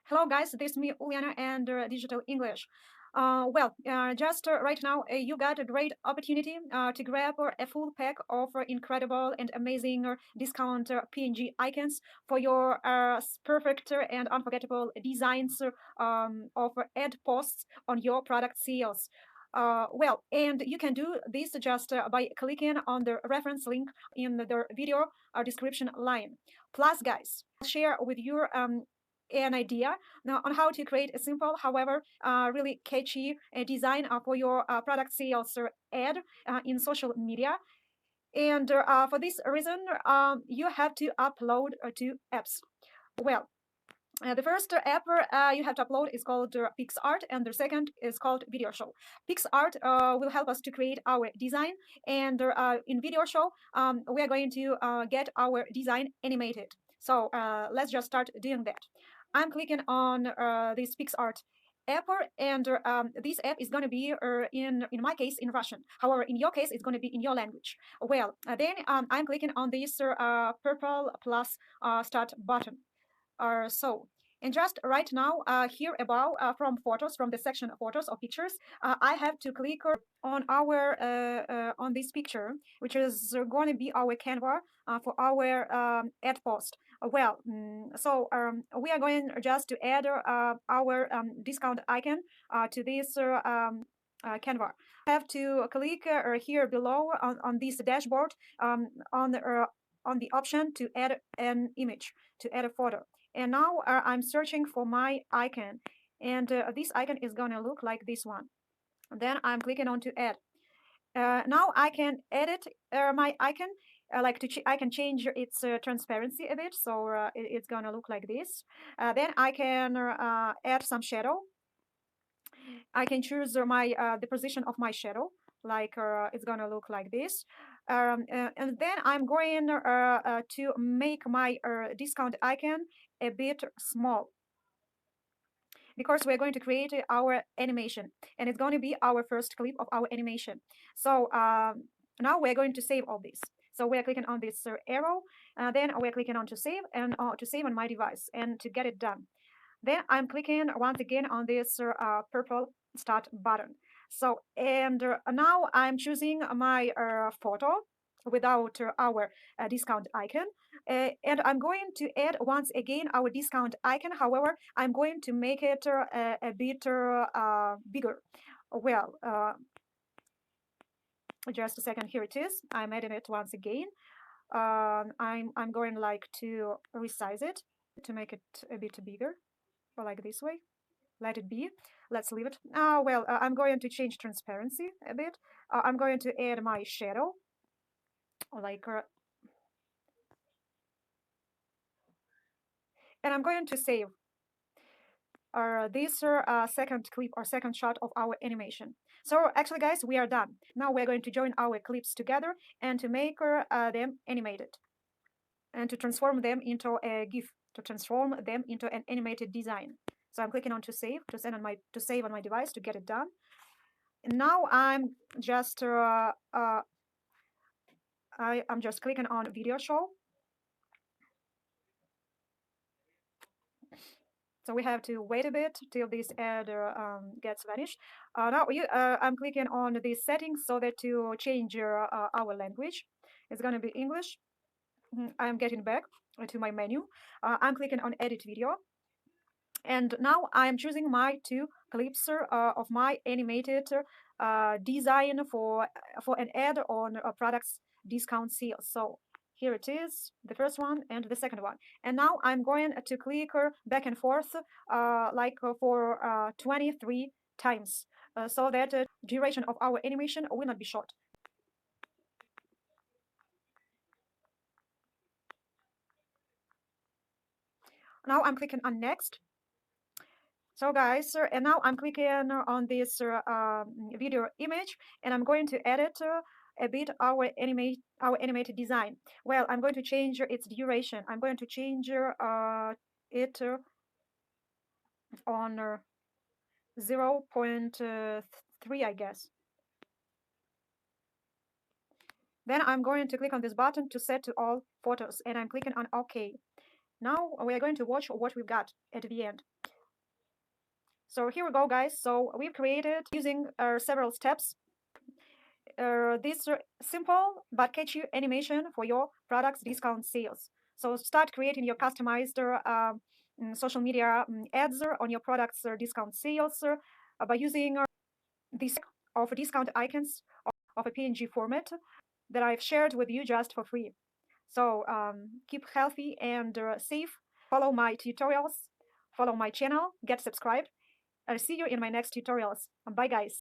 Hello guys, this is me Uliana and Digital English. Just right now you got a great opportunity to grab a full pack of incredible and amazing discount PNG icons for your perfect and unforgettable designs of ad posts on your product sales. And you can do this just by clicking on the reference link in the video description line. Plus, guys, share with your an idea now on how to create a simple, however, really catchy design for your product sales ad in social media. And for this reason, you have to upload two apps. Well, the first app you have to upload is called PixArt, and the second is called Video Show. PixArt will help us to create our design, and in Video Show, we are going to get our design animated. So let's just start doing that. I'm clicking on this PixArt app, and this app is going to be in my case in Russian. However, in your case, it's going to be in your language. Well, then I'm clicking on this purple plus start button. And just right now, here above from photos, from the section of photos or pictures, I have to click on on this picture, which is going to be our Canva for our ad post. We are going just to add our discount icon to this Canva. I have to click here below on this dashboard on the option to add an image, to add a photo. And now I'm searching for my icon, and this icon is going to look like this one. Then I'm clicking on to add. Now I can edit my icon. I can change its transparency a bit, so it's gonna look like this. Then I can add some shadow. I can choose the position of my shadow, like it's gonna look like this. And then I'm going to make my discount icon a bit small, because we're going to create our animation, and it's going to be our first clip of our animation. So now we're going to save all this. So we're clicking on this arrow, then we're clicking on to save, and to save on my device and to get it done. Then I'm clicking once again on this purple start button. So, and now I'm choosing my photo without our discount icon, and I'm going to add once again our discount icon. However, I'm going to make it a bit bigger. Well, just a second, here it is. I'm adding it once again. I'm going like to resize it to make it a bit bigger, or like this way. Let it be. Let's leave it. I'm going to change transparency a bit. I'm going to add my shadow, like, and I'm going to save this second clip or second shot of our animation. So actually, guys, we are done. Now we're going to join our clips together and to make them animated, and to transform them into a GIF, to transform them into an animated design. So I'm clicking on to save, to save on my device to get it done. And now I'm just I'm just clicking on Video Show. So we have to wait a bit till this ad gets vanished. Now I'm clicking on these settings so that to change our language. It's going to be English. I'm getting back to my menu. I'm clicking on Edit Video. And now I'm choosing my two clips of my animated design for an ad on products discount sales. So here it is, the first one and the second one. And now I'm going to click back and forth for 23 times so that duration of our animation will not be short. Now I'm clicking on next. So guys, and now I'm clicking on this video image, and I'm going to edit a bit our animated design. Well, I'm going to change its duration. I'm going to change it on 0.3, I guess. Then I'm going to click on this button to set to all photos, and I'm clicking on OK. Now we are going to watch what we've got at the end. So here we go, guys. So we've created using several steps this simple but catchy animation for your products discount sales. So start creating your customized social media ads on your products discount sales by using this of discount icons of a PNG format that I've shared with you just for free. So keep healthy and safe. Follow my tutorials. Follow my channel. Get subscribed. I'll see you in my next tutorials. Bye, guys.